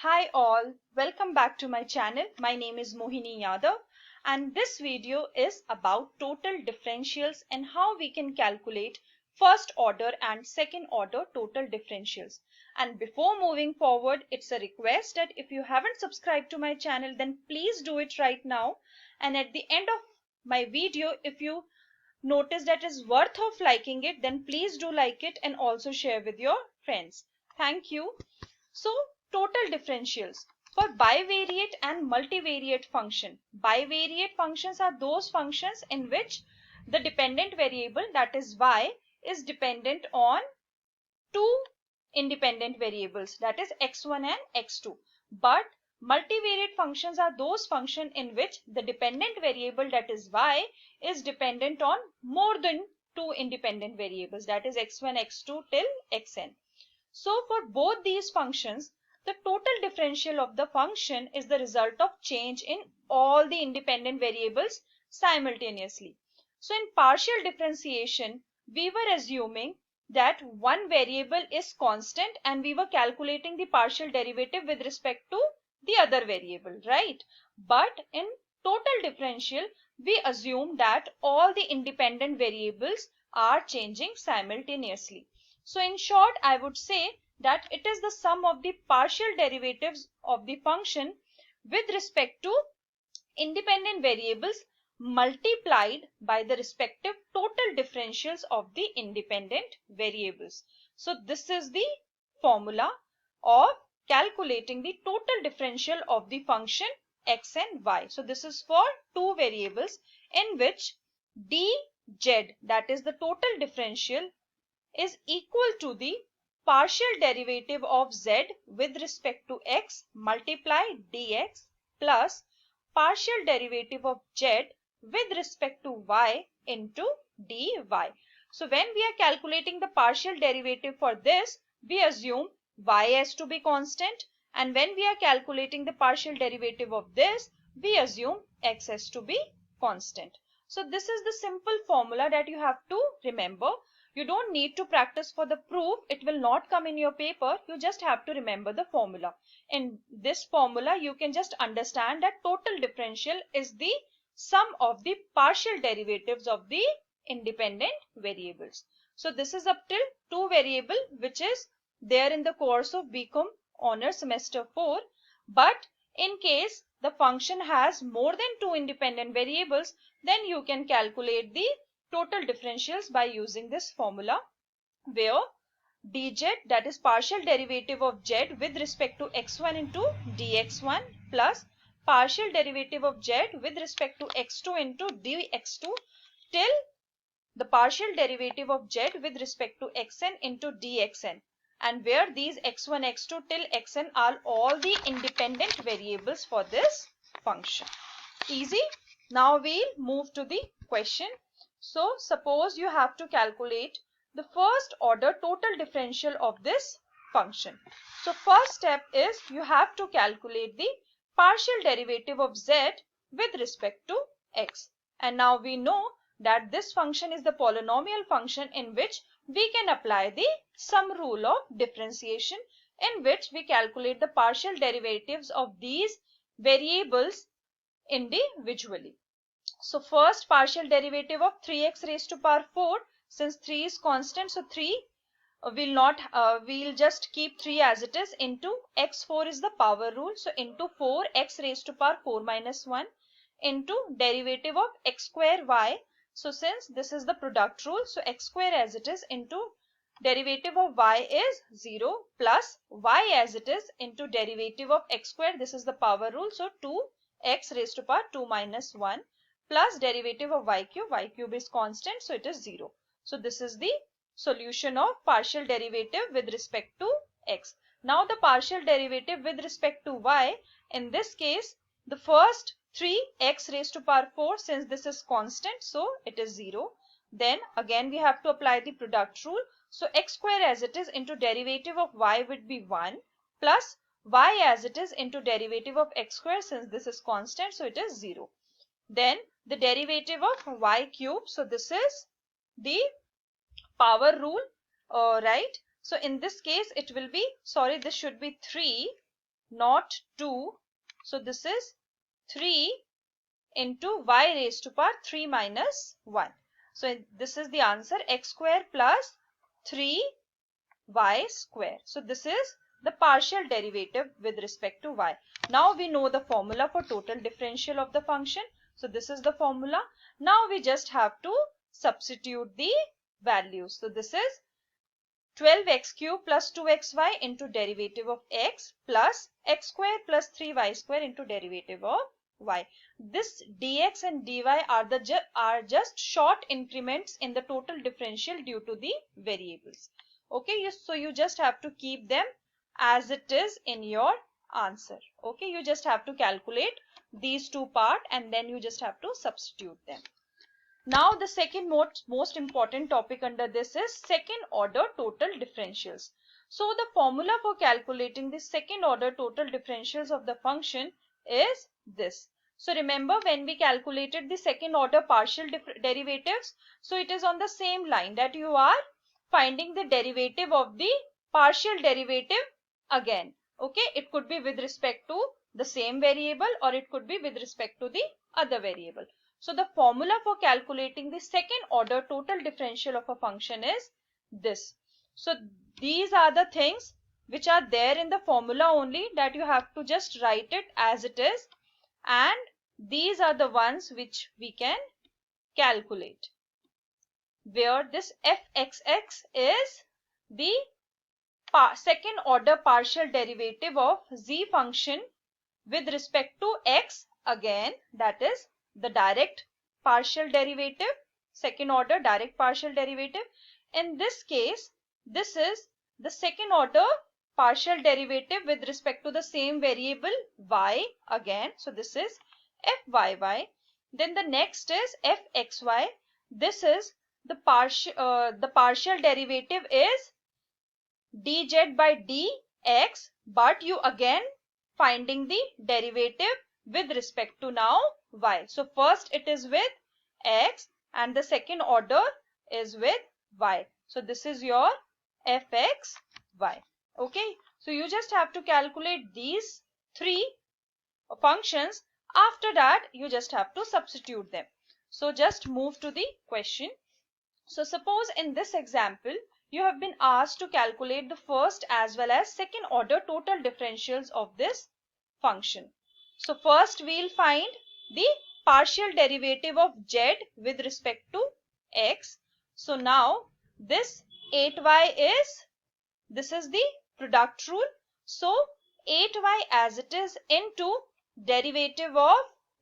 Hi all, welcome back to my channel. My name is Mohini Yadav and this video is about total differentials and how we can calculate first order and second order total differentials. And before moving forward, it's a request that if you haven't subscribed to my channel, then please do it right now. And at the end of my video, if you notice that is worth of liking it, then please do like it and also share with your friends. Thank you. So total differentials for bivariate and multivariate function. Bivariate functions are those functions in which the dependent variable, that is y, is dependent on two independent variables, that is x1 and x2. But multivariate functions are those functions in which the dependent variable, that is y, is dependent on more than two independent variables, that is x1, x2 till xn. So for both these functions, the total differential of the function is the result of change in all the independent variables simultaneously. So in partial differentiation, we were assuming that one variable is constant and we were calculating the partial derivative with respect to the other variable, right? But in total differential, we assume that all the independent variables are changing simultaneously. So in short, I would say that it is the sum of the partial derivatives of the function with respect to independent variables multiplied by the respective total differentials of the independent variables. So this is the formula of calculating the total differential of the function x and y. So this is for two variables in which dz, that is the total differential, is equal to the partial derivative of z with respect to x multiply dx plus partial derivative of z with respect to y into dy. So when we are calculating the partial derivative for this, we assume y has to be constant, and when we are calculating the partial derivative of this, we assume x has to be constant. So this is the simple formula that you have to remember. You don't need to practice for the proof. It will not come in your paper. You just have to remember the formula. In this formula, you can just understand that total differential is the sum of the partial derivatives of the independent variables. So this is up till two variable, which is there in the course of BCom Honors Semester 4. But in case the function has more than two independent variables, then you can calculate the total differentials by using this formula, where dz, that is partial derivative of z with respect to x1 into dx1 plus partial derivative of z with respect to x2 into dx2 till the partial derivative of z with respect to xn into dxn, and where these x1, x2 till xn are all the independent variables for this function. Easy. Now we'll move to the question. So suppose you have to calculate the first order total differential of this function. So first step is you have to calculate the partial derivative of z with respect to x. And now we know that this function is the polynomial function in which we can apply the sum rule of differentiation, in which we calculate the partial derivatives of these variables individually. So first partial derivative of 3x raised to power 4, since 3 is constant, so 3 will not, we'll just keep 3 as it is, into x4 is the power rule, so into 4x raised to power 4 minus 1 into derivative of x square y. So since this is the product rule, so x square as it is into derivative of y is 0 plus y as it is into derivative of x square, this is the power rule, so 2x raised to power 2 minus 1 plus derivative of y cube is constant, so it is 0. So this is the solution of partial derivative with respect to x. Now the partial derivative with respect to y, in this case the first 3x raised to power 4, since this is constant, so it is 0. Then again we have to apply the product rule, so x square as it is into derivative of y would be 1 plus y as it is into derivative of x square, since this is constant, so it is 0. Then the derivative of y cube, so this is the power rule, right? So in this case it will be, sorry, this should be 3 not 2. So this is 3 into y raised to power 3 minus 1. So this is the answer, x square plus 3y square. So this is the partial derivative with respect to y. Now we know the formula for total differential of the function. So this is the formula. Now we just have to substitute the values. So this is 12x cube plus 2xy into derivative of x plus x square plus 3y square into derivative of y. This dx and dy are just short increments in the total differential due to the variables. Okay, so you just have to keep them as it is in your answer. Okay, you just have to calculate these two parts and then you just have to substitute them. Now the second most important topic under this is second order total differentials. So the formula for calculating the second order total differentials of the function is this. So remember when we calculated the second order partial derivatives, so it is on the same line that you are finding the derivative of the partial derivative again. Okay, it could be with respect to the same variable or it could be with respect to the other variable. So the formula for calculating the second order total differential of a function is this. So these are the things which are there in the formula only, that you have to just write it as it is, and these are the ones which we can calculate, where this fxx is the second order partial derivative of z function with respect to x, again that is the direct partial derivative, second order direct partial derivative. In this case, this is the second order partial derivative with respect to the same variable y again. So this is fyy. Then the next is fxy. This is the partial derivative is dz by dx, but you again finding the derivative with respect to now y. So first it is with x and the second order is with y. So this is your fxy. Okay, so you just have to calculate these three functions. After that you just have to substitute them. So just move to the question. So suppose in this example you have been asked to calculate the first as well as second order total differentials of this function. So first we'll find the partial derivative of z with respect to x. So now this 8y this is the product rule. So 8y as it is into derivative of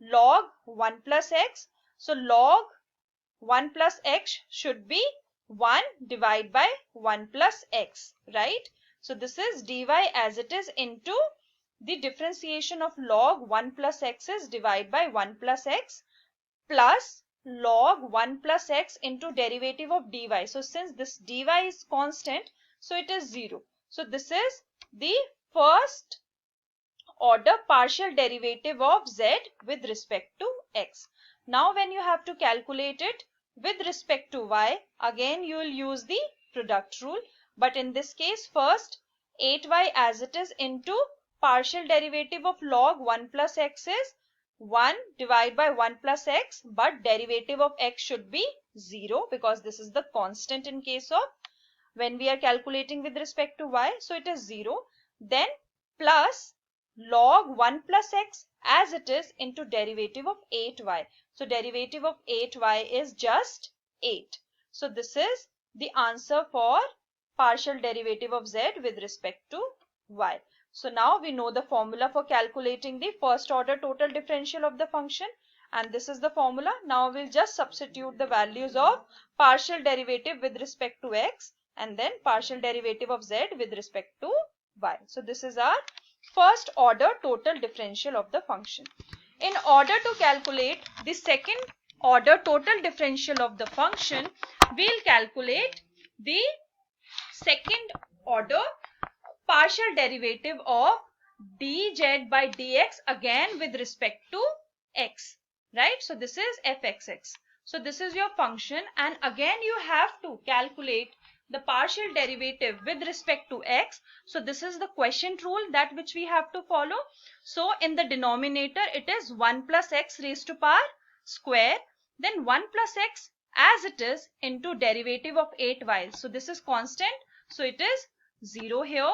log 1 plus x. So log 1 plus x should be 1 divided by 1 plus x, right? So this is dy as it is into the differentiation of log 1 plus x is divided by 1 plus x plus log 1 plus x into derivative of dy. So since this dy is constant, so it is 0. So this is the first order partial derivative of z with respect to x. Now when you have to calculate it with respect to y, again you will use the product rule, but in this case first 8y as it is into partial derivative of log 1 plus x is 1 divided by 1 plus x, but derivative of x should be 0 because this is the constant in case of when we are calculating with respect to y, so it is 0. Then plus log 1 plus x as it is into derivative of 8y. So derivative of 8y is just 8. So this is the answer for partial derivative of z with respect to y. So now we know the formula for calculating the first order total differential of the function, and this is the formula. Now we'll just substitute the values of partial derivative with respect to x and then partial derivative of z with respect to y. So this is our first order total differential of the function. In order to calculate the second order total differential of the function, we'll calculate the second order partial derivative of dz by dx again with respect to x, right? So this is fxx. So this is your function, and again you have to calculate the partial derivative with respect to x. So this is the quotient rule that which we have to follow. So in the denominator it is 1 plus x raised to power square, then 1 plus x as it is into derivative of 8y. So this is constant, so it is 0 here,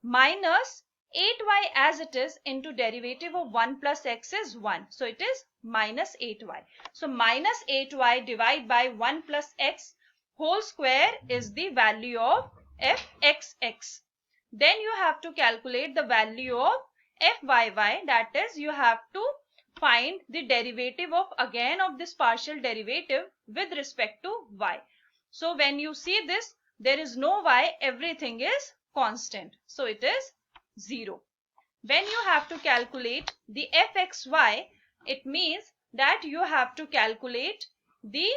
minus 8y as it is into derivative of 1 plus x is 1. So it is minus 8y. So minus 8y divided by 1 plus x whole square is the value of fxx. Then you have to calculate the value of fyy, that is you have to find the derivative of again of this partial derivative with respect to y. So when you see this, there is no y, everything is constant. So it is 0. When you have to calculate the fxy, it means that you have to calculate the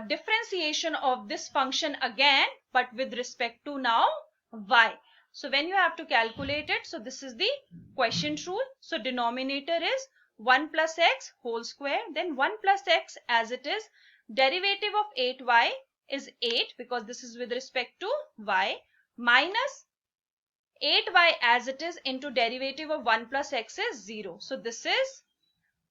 differentiation of this function again, but with respect to now y. So when you have to calculate it, so this is the quotient rule. So denominator is 1 plus x whole square, then 1 plus x as it is, derivative of 8y is 8 because this is with respect to y, minus 8y as it is into derivative of 1 plus x is 0. So this is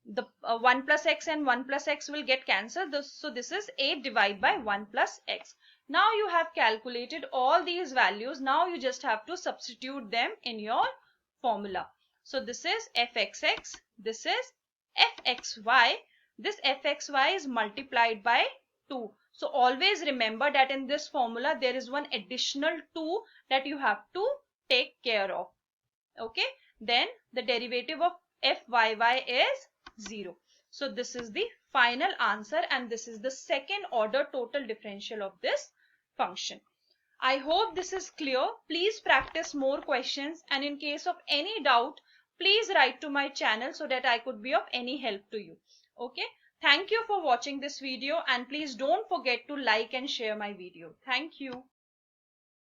the 1 plus x and 1 plus x will get cancelled. So this is 8 divided by 1 plus x. Now you have calculated all these values. Now you just have to substitute them in your formula. So this is fxx, this is fxy. This fxy is multiplied by 2. So always remember that in this formula there is one additional 2 that you have to take care of. Okay, then the derivative of fyy is 0. So this is the final answer and this is the second order total differential of this function. I hope this is clear. Please practice more questions, and in case of any doubt, please write to my channel so that I could be of any help to you. Okay, thank you for watching this video, and please don't forget to like and share my video. Thank you.